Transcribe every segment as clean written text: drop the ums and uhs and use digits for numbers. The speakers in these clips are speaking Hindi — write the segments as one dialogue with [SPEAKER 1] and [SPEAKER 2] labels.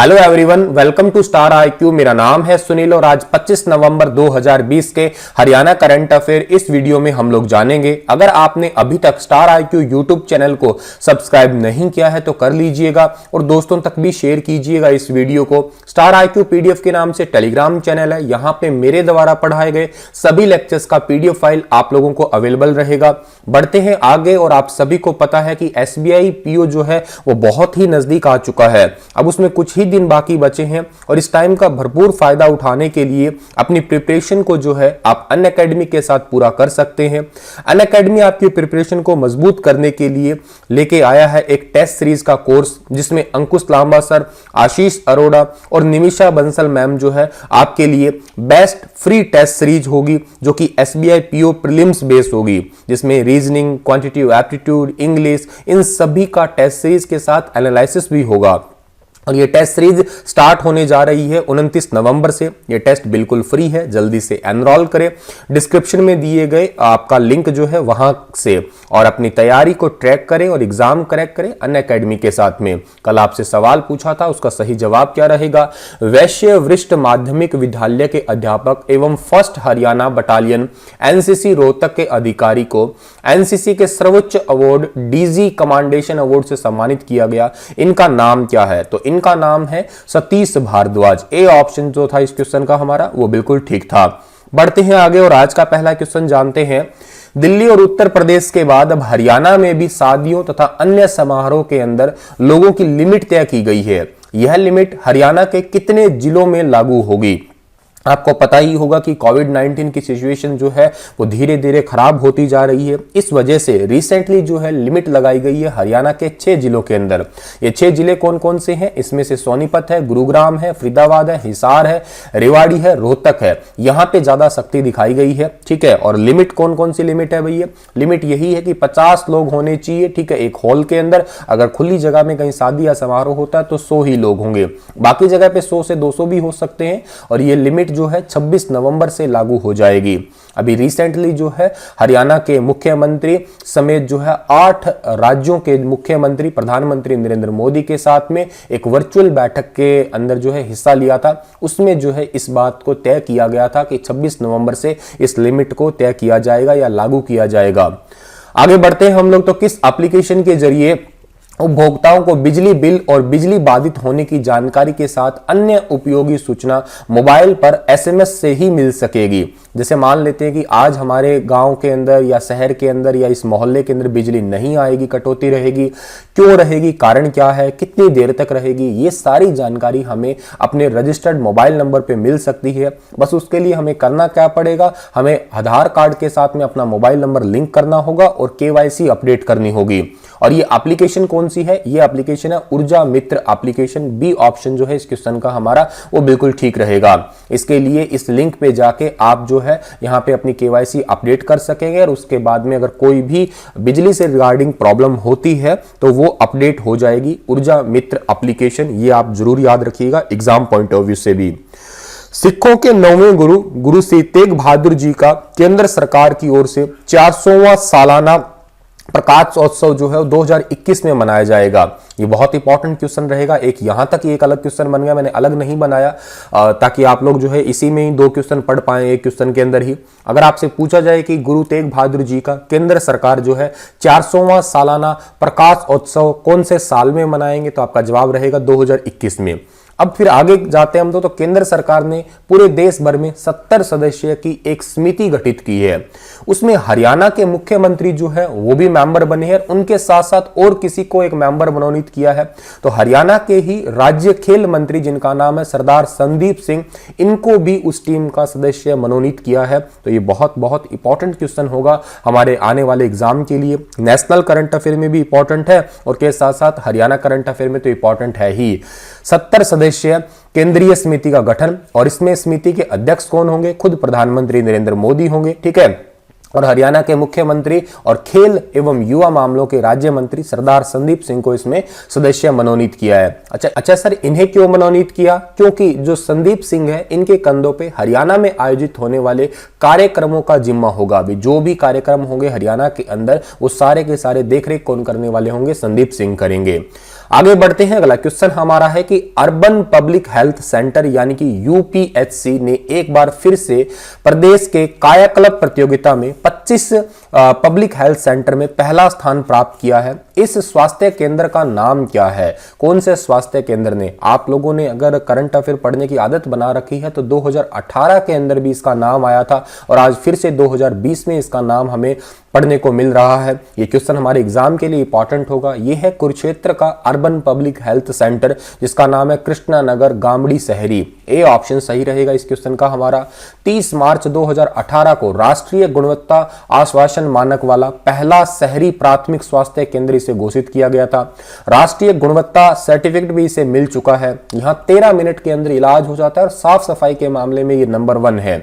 [SPEAKER 1] Hello everyone, welcome to Star IQ. मेरा नाम है सुनील और आज 25 नवंबर 2020 के हरियाणा करंट अफेयर इस वीडियो में हम लोग जानेंगे। अगर आपने अभी तक स्टार आईक्यू यूट्यूब चैनल को सब्सक्राइब नहीं किया है तो कर लीजिएगा और दोस्तों तक भी शेयर कीजिएगा इस वीडियो को। स्टार आईक्यू पीडीएफ के नाम से टेलीग्राम चैनल है, यहाँ पे मेरे द्वारा पढ़ाए गए सभी लेक्चर्स का पीडीएफ फाइल आप लोगों को अवेलेबल रहेगा। बढ़ते हैं आगे और आप सभी को पता है कि एसबीआई पीओ जो है वो बहुत ही नजदीक आ चुका है। अब उसमें कुछ ही दिन बाकी बचे हैं और इस टाइम का भरपूर फायदा उठाने के लिए अपनी प्रिपरेशन को जो है आप अनअकैडमी के साथ पूरा कर सकते हैं। अनअकैडमी आपकी प्रिपरेशन को मजबूत करने के लिए लेके आया है एक टेस्ट सीरीज का कोर्स, जिसमें अंकुश लांबा सर, आशीष अरोड़ा और निमिषा बंसल मैम जो है आपके लिए बेस्ट फ्री टेस्ट सीरीज होगी, जो कि एसबीआई पीओ प्रीलिम्स बेस्ड होगी, जिसमें रीजनिंग, क्वांटिटेटिव एप्टीट्यूड, इंग्लिश, इन सभी का टेस्ट सीरीज के साथ एनालिसिस भी होगा। और ये टेस्ट सीरीज स्टार्ट होने जा रही है 29 नवंबर से। ये टेस्ट बिल्कुल फ्री है, जल्दी से एनरोल करें डिस्क्रिप्शन में दिए गए आपका लिंक जो है वहां से, और अपनी तैयारी को ट्रैक करें और एग्जाम क्रैक करें अनअकैडमी के साथ में। कल आपसे सवाल पूछा था, उसका सही जवाब क्या रहेगा? वैश्य वरिष्ठ माध्यमिक विद्यालय के अध्यापक एवं first Haryana battalion NCC Rohtak के अधिकारी को एनसीसी के सर्वोच्च अवार्ड डीजी कमांडेशन अवार्ड से सम्मानित किया गया। इनका नाम क्या है? तो इनका नाम है सतीश भारद्वाज। ए ऑप्शन जो था इस क्वेश्चन का हमारा वो बिल्कुल ठीक था। बढ़ते हैं आगे और आज का पहला क्वेश्चन जानते हैं। दिल्ली और उत्तर प्रदेश के बाद अब हरियाणा में भी शादियों तथा अन्य समारोह के अंदर लोगों की लिमिट तय की गई है। यह लिमिट हरियाणा के कितने जिलों में लागू होगी? आपको पता ही होगा कि कोविड-19 की सिचुएशन जो है वो धीरे धीरे खराब होती जा रही है। इस वजह से रिसेंटली जो है लिमिट लगाई गई है हरियाणा के 6 जिलों के अंदर। ये 6 जिले कौन कौन से हैं? इसमें से सोनीपत है, गुरुग्राम है, फरीदाबाद है, हिसार है, रेवाड़ी है, रोहतक है। यहाँ पे ज्यादा सख्ती दिखाई गई है, ठीक है। और लिमिट कौन कौन सी लिमिट है भैया? लिमिट यही है कि 50 लोग होने चाहिए, ठीक है, एक हॉल के अंदर। अगर खुली जगह में कहीं शादी या समारोह होता है तो 100 ही लोग होंगे, बाकी जगह पे 100 से 200 भी हो सकते हैं। और ये लिमिट जो है 26 नवंबर से लागू हो जाएगी। अभी रिसेंटली जो है हरियाणा के मुख्यमंत्री समेत जो है 8 राज्यों के मुख्यमंत्री प्रधानमंत्री नरेंद्र मोदी के साथ में एक वर्चुअल बैठक के अंदर जो है हिस्सा लिया था। उसमें जो है इस बात को तय किया गया था कि 26 नवंबर से इस लिमिट को तय किया जाएगा या लागू किया जाएगा। आगे बढ़ते हैं हम लोग। तो किस एप्लीकेशन के जरिए उपभोक्ताओं को बिजली बिल और बिजली बाधित होने की जानकारी के साथ अन्य उपयोगी सूचना मोबाइल पर एसएमएस से ही मिल सकेगी? जैसे मान लेते हैं कि आज हमारे गांव के अंदर या शहर के अंदर या इस मोहल्ले के अंदर बिजली नहीं आएगी, कटौती रहेगी, क्यों रहेगी, कारण क्या है, कितनी देर तक रहेगी, ये सारी जानकारी हमें अपने रजिस्टर्ड मोबाइल नंबर पे मिल सकती है। बस उसके लिए हमें करना क्या पड़ेगा? हमें आधार कार्ड के साथ में अपना मोबाइल नंबर लिंक करना होगा और केवाईसी अपडेट करनी होगी। और ये एप्लीकेशन कौन सी है? ये एप्लीकेशन है ऊर्जा मित्र एप्लीकेशन। बी ऑप्शन जो है इस क्वेश्चन का हमारा वो बिल्कुल ठीक रहेगा। इसके लिए इस लिंक पे जाके आप जो है यहाँ पे अपनी केवाईसी अपडेट कर सकेंगे और उसके बाद में अगर कोई भी बिजली से रिगार्डिंग प्रॉब्लम होती है तो वो अपडेट हो जाएगी। ऊर्जा मित्र एप्लीकेशन, ये आप जरूर याद रखिएगा एग्जाम पॉइंट ऑफ व्यू से भी। सिखों के 9वें गुरु गुरु श्री तेग बहादुर जी का केंद्र सरकार की ओर से 400वां सालाना प्रकाश उत्सव जो है 2021 में मनाया जाएगा। ये बहुत इंपॉर्टेंट क्वेश्चन रहेगा। एक यहां तक एक अलग क्वेश्चन बन गया, मैंने अलग नहीं बनाया ताकि आप लोग जो है इसी में ही 2 क्वेश्चन पढ़ पाए एक क्वेश्चन के अंदर ही। अगर आपसे पूछा जाए कि गुरु तेग बहादुर जी का केंद्र सरकार जो है 400वां सालाना प्रकाश उत्सव कौन से साल में मनाएंगे, तो आपका जवाब रहेगा 2021 में। अब फिर आगे जाते हैं हम तो केंद्र सरकार ने पूरे देश भर में 70 सदस्य की एक समिति गठित की है। उसमें हरियाणा के मुख्यमंत्री जो है वो भी मेंबर बने हैं, उनके साथ साथ और किसी को एक मेंबर मनोनीत किया है। तो हरियाणा के ही राज्य खेल मंत्री जिनका नाम है सरदार संदीप सिंह, इनको भी उस टीम का सदस्य मनोनीत किया है। तो ये बहुत बहुत इंपॉर्टेंट क्वेश्चन होगा हमारे आने वाले एग्जाम के लिए। नेशनल करंट अफेयर में भी इंपॉर्टेंट है और के साथ साथ हरियाणा करंट अफेयर में तो इंपॉर्टेंट है ही। 70 सदस्य केंद्रीय समिति का गठन, और इसमें समिति के अध्यक्ष कौन होंगे? खुद प्रधानमंत्री नरेंद्र मोदी होंगे, ठीक है। और हरियाणा के मुख्यमंत्री और खेल एवं युवा मामलों के राज्य मंत्री सरदार संदीप सिंह को इसमें सदस्य मनोनीत किया है। अच्छा सर, इन्हें क्यों मनोनीत किया? क्योंकि जो संदीप सिंह है इनके कंधों पे हरियाणा में आयोजित होने वाले कार्यक्रमों का जिम्मा होगा। अभी जो भी कार्यक्रम होंगे हरियाणा के अंदर वो सारे के सारे देखरेख कौन करने वाले होंगे? संदीप सिंह करेंगे। आगे बढ़ते हैं। अगला क्वेश्चन हमारा है कि अर्बन पब्लिक हेल्थ सेंटर यानी कि यूपीएचसी ने एक बार फिर से प्रदेश के कायाकल्प प्रतियोगिता में 25 पब्लिक हेल्थ सेंटर में पहला स्थान प्राप्त किया है। इस स्वास्थ्य केंद्र का नाम क्या है? कौन से स्वास्थ्य केंद्र ने? आप लोगों ने अगर करंट अफेयर पढ़ने की आदत बना रखी है तो 2018 के अंदर भी इसका नाम आया था और आज फिर से 2020 में इसका नाम हमें पढ़ने को मिल रहा है। ये क्वेश्चन हमारे एग्जाम के लिए इंपॉर्टेंट होगा। ये है कुरुक्षेत्र का अर्बन पब्लिक हेल्थ सेंटर जिसका नाम है कृष्णा नगर गामड़ी शहरी। ए ऑप्शन सही रहेगा इस क्वेश्चन का हमारा। 30 मार्च 2018 को राष्ट्रीय गुणवत्ता आश्वासन मानक वाला पहला शहरी प्राथमिक स्वास्थ्य केंद्र इसे घोषित किया गया था। राष्ट्रीय गुणवत्ता सर्टिफिकेट भी इसे मिल चुका है। यहां 13 मिनट के अंदर इलाज हो जाता है और साफ सफाई के मामले में ये नंबर 1 है।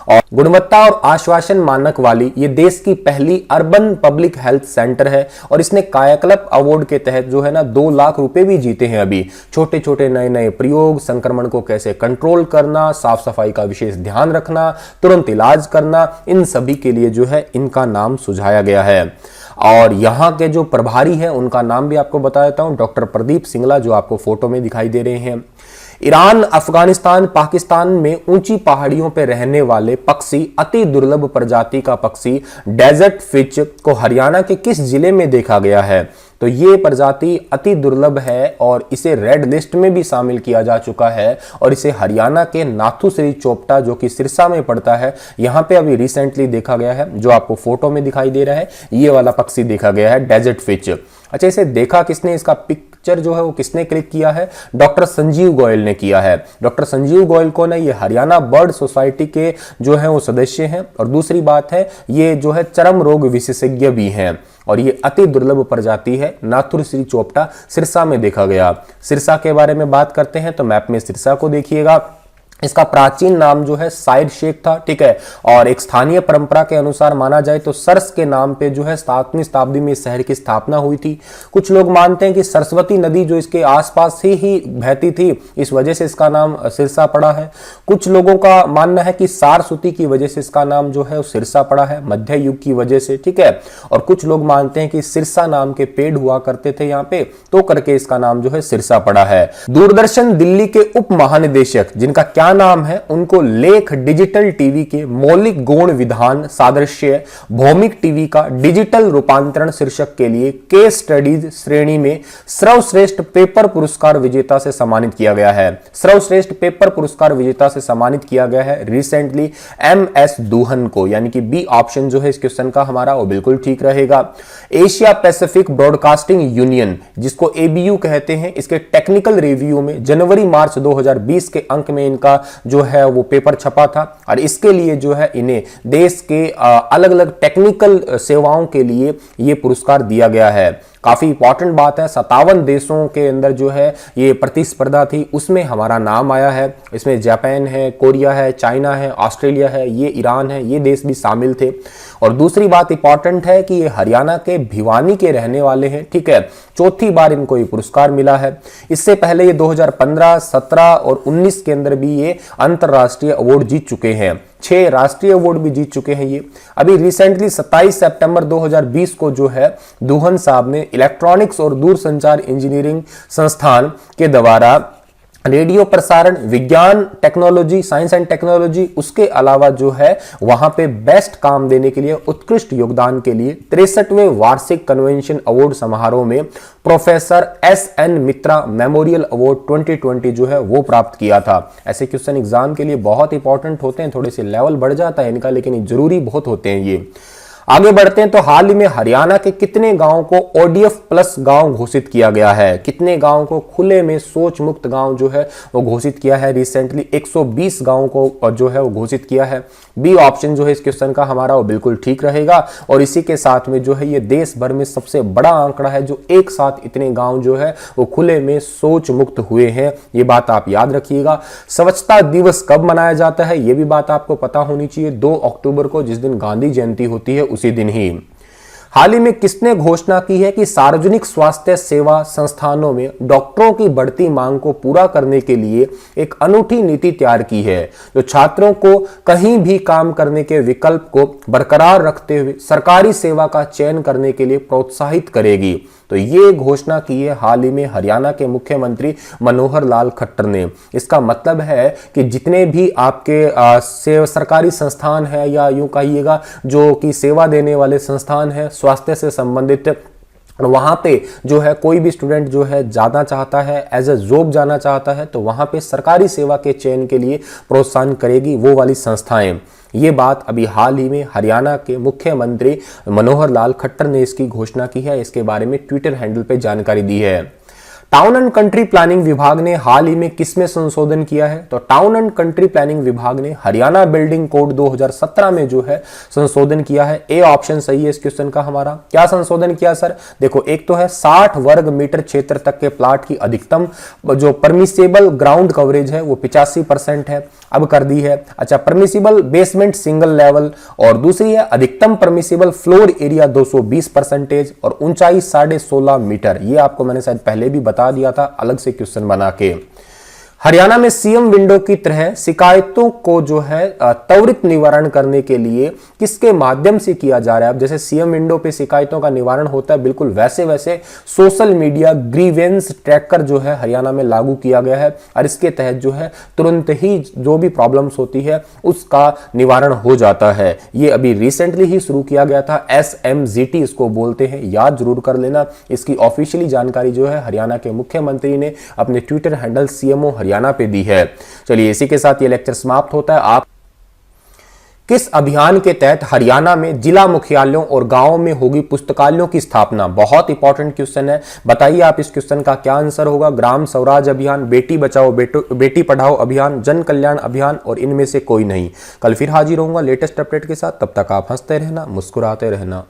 [SPEAKER 1] और गुणवत्ता और आश्वासन मानक वाली ये देश की पहली अर्बन पब्लिक हेल्थ सेंटर है और इसने कायाकल्प अवार्ड के तहत जो है ना 2 लाख रुपए भी जीते हैं। अभी छोटे छोटे नए नए प्रयोग, संक्रमण को कैसे कंट्रोल करना, साफ सफाई का विशेष ध्यान रखना, तुरंत इलाज करना, इन सभी के लिए जो है इनका नाम सुझाया गया है। और यहाँ के जो प्रभारी हैं उनका नाम भी आपको बता देता हूं, डॉक्टर प्रदीप सिंगला, जो आपको फोटो में दिखाई दे रहे हैं। ईरान, अफगानिस्तान, पाकिस्तान में ऊंची पहाड़ियों पर रहने वाले पक्षी, अति दुर्लभ प्रजाति का पक्षी डेजर्ट फिच को हरियाणा के किस जिले में देखा गया है? तो ये प्रजाति अति दुर्लभ है और इसे रेड लिस्ट में भी शामिल किया जा चुका है और इसे हरियाणा के नाथुश्री चोपटा जो कि सिरसा में पड़ता है, यहाँ पे अभी रिसेंटली देखा गया है। जो आपको फोटो में दिखाई दे रहा है ये वाला पक्षी देखा गया है, डेजर्ट फिच। अच्छा, इसे देखा किसने? इसका पिक्चर जो है वो किसने क्लिक किया है? डॉक्टर संजीव गोयल ने किया है। डॉक्टर संजीव गोयल कौन है? ये हरियाणा बर्ड सोसाइटी के जो है वो सदस्य हैं और दूसरी बात है ये जो है चर्म रोग विशेषज्ञ भी हैं और ये अति दुर्लभ प्रजाति है। नाथुश्री चोपटा सिरसा में देखा गया। सिरसा के बारे में बात करते हैं तो मैप में सिरसा को देखिएगा। इसका प्राचीन नाम जो है साइर शेख था, ठीक है। और एक स्थानीय परंपरा के अनुसार माना जाए तो सरस के नाम पे जो है 7वीं शताब्दी में इस शहर की स्थापना हुई थी। कुछ लोग मानते हैं कि सरस्वती नदी जो इसके आसपास ही बहती थी, इस वजह से इसका नाम सिरसा पड़ा है। कुछ लोगों का मानना है कि सारस्वती की वजह से इसका नाम जो है वो सिरसा पड़ा है, मध्य युग की वजह से, ठीक है। और कुछ लोग मानते हैं कि सिरसा नाम के पेड़ हुआ करते थे यहाँ पे, तो करके इसका नाम जो है सिरसा पड़ा है। दूरदर्शन दिल्ली के उप महानिदेशक जिनका क्या नाम है, उनको लेख डिजिटल टीवी के मौलिक गुण विधान सादृश्य भौमिक टीवी का डिजिटल रूपांतरण शीर्षक के लिए केस स्टडीज श्रेणी में सर्वश्रेष्ठ पेपर पुरस्कार विजेता से सम्मानित किया गया है। सर्वश्रेष्ठ पेपर पुरस्कार विजेता से सम्मानित किया गया है रिसेंटली MS दूहन को, यानी कि बी ऑप्शन जो है इस क्वेश्चन का हमारा वो बिल्कुल ठीक रहेगा। एशिया पैसिफिक ब्रॉडकास्टिंग यूनियन जिसको ABU कहते हैं, इसके टेक्निकल रिव्यू में जनवरी मार्च 2020 के अंक में इनका जो है वो पेपर छपा था और इसके लिए जो है इन्हें देश के अलग अलग टेक्निकल सेवाओं के लिए ये पुरस्कार दिया गया है। काफी इंपॉर्टेंट बात है, 57 देशों के अंदर जो है ये प्रतिस्पर्धा थी, उसमें हमारा नाम आया है। इसमें जापान है, कोरिया है, चाइना है, ऑस्ट्रेलिया है, ये ईरान है, ये देश भी शामिल थे। और दूसरी बात इंपॉर्टेंट है कि ये हरियाणा के भिवानी के रहने वाले हैं, ठीक है। चौथी बार इनको ये पुरस्कार मिला है। इससे पहले ये 2015, 17 और 19 के अंदर भी ये अंतरराष्ट्रीय अवार्ड जीत चुके हैं। 6 राष्ट्रीय अवार्ड भी जीत चुके हैं ये। अभी रिसेंटली 27 सितंबर 2020 को जो है दूहन साहब ने इलेक्ट्रॉनिक्स और दूरसंचार इंजीनियरिंग संस्थान के द्वारा रेडियो प्रसारण विज्ञान टेक्नोलॉजी, साइंस एंड टेक्नोलॉजी, उसके अलावा जो है वहां पे बेस्ट काम देने के लिए, उत्कृष्ट योगदान के लिए 63वें वार्षिक कन्वेंशन अवार्ड समारोह में प्रोफेसर SN मित्रा मेमोरियल अवार्ड 2020 जो है वो प्राप्त किया था। ऐसे क्वेश्चन एग्जाम के लिए बहुत इंपॉर्टेंट होते हैं, थोड़े से लेवल बढ़ जाता है इनका, लेकिन जरूरी बहुत होते हैं ये। आगे बढ़ते हैं तो हाल ही में हरियाणा के कितने गांवों को ODF प्लस गांव घोषित किया गया है? कितने गांवों को खुले में सोच मुक्त गांव जो है वो घोषित किया है? रिसेंटली 120 गांवों को जो है वो घोषित किया है। बी ऑप्शन जो है इस क्वेश्चन का हमारा वो बिल्कुल ठीक रहेगा। और इसी के साथ में जो है ये देश भर में सबसे बड़ा आंकड़ा है जो एक साथ इतने गांव जो है वो खुले में शौच मुक्त हुए हैं। ये बात आप याद रखिएगा। स्वच्छता दिवस कब मनाया जाता है ये भी बात आपको पता होनी चाहिए। 2 अक्टूबर को, जिस दिन गांधी जयंती होती है उसी दिन ही। हाल ही में किसने घोषणा की है कि सार्वजनिक स्वास्थ्य सेवा संस्थानों में डॉक्टरों की बढ़ती मांग को पूरा करने के लिए एक अनूठी नीति तैयार की है जो छात्रों को कहीं भी काम करने के विकल्प को बरकरार रखते हुए सरकारी सेवा का चयन करने के लिए प्रोत्साहित करेगी? तो ये घोषणा की है हाल ही में हरियाणा के मुख्यमंत्री मनोहर लाल खट्टर ने। इसका मतलब है कि जितने भी आपके सरकारी संस्थान है या यूं कहिएगा जो कि सेवा देने वाले संस्थान है स्वास्थ्य से संबंधित, वहां पे जो है कोई भी स्टूडेंट जो है जाना चाहता है एज ए जॉब जाना चाहता है तो वहां पे सरकारी सेवा के चयन के लिए प्रोत्साहन करेगी वो वाली संस्थाएं। ये बात अभी हाल ही में हरियाणा के मुख्यमंत्री मनोहर लाल खट्टर ने इसकी घोषणा की है। इसके बारे में ट्विटर हैंडल पे जानकारी दी है। टाउन एंड कंट्री प्लानिंग विभाग ने हाल ही में किसमें संशोधन किया है? तो टाउन एंड कंट्री प्लानिंग विभाग ने हरियाणा बिल्डिंग कोड 2017 में जो है संशोधन किया है। ए ऑप्शन सही है इस क्वेश्चन का हमारा। क्या संशोधन किया सर? देखो, एक तो है 60 वर्ग मीटर क्षेत्र तक के प्लाट की अधिकतम जो परमिसेबल ग्राउंड कवरेज है वो 85% है, अब कर दी है। अच्छा, परमिसिबल बेसमेंट सिंगल लेवल, और दूसरी है अधिकतम परमिसिबल फ्लोर एरिया 220% और ऊंचाई 16.5 मीटर। ये आपको मैंने शायद पहले भी बता दिया था अलग से क्वेश्चन बना के। हरियाणा में सीएम विंडो की तरह शिकायतों को जो है त्वरित निवारण करने के लिए किसके माध्यम से किया जा रहा है? अब जैसे सीएम विंडो पे शिकायतों का निवारण होता है, बिल्कुल वैसे वैसे सोशल मीडिया ग्रीवेंस ट्रैकर जो है हरियाणा में लागू किया गया है और इसके तहत जो है तुरंत ही जो भी प्रॉब्लम्स होती है उसका निवारण हो जाता है। ये अभी रिसेंटली ही शुरू किया गया था, SMGT इसको बोलते हैं, याद जरूर कर लेना। इसकी ऑफिशियली जानकारी जो है हरियाणा के मुख्यमंत्री ने अपने ट्विटर हैंडल CMO हरियाणा पे दी है। चलिए, इसी के साथ ये लेक्चर समाप्त होता है। आप किस अभियान के तहत हरियाणा में जिला मुख्यालयों और गांवों में होगी पुस्तकालयों की स्थापना? बहुत इंपॉर्टेंट क्वेश्चन है, बताइए आप इस क्वेश्चन का क्या आंसर होगा। ग्राम स्वराज अभियान, बेटी बचाओ बेटी पढ़ाओ अभियान, जन कल्याण अभियान और इनमें से कोई नहीं। कल फिर हाजिर होऊंगा लेटेस्ट अपडेट के साथ, तब तक आप हंसते रहना, मुस्कुराते रहना।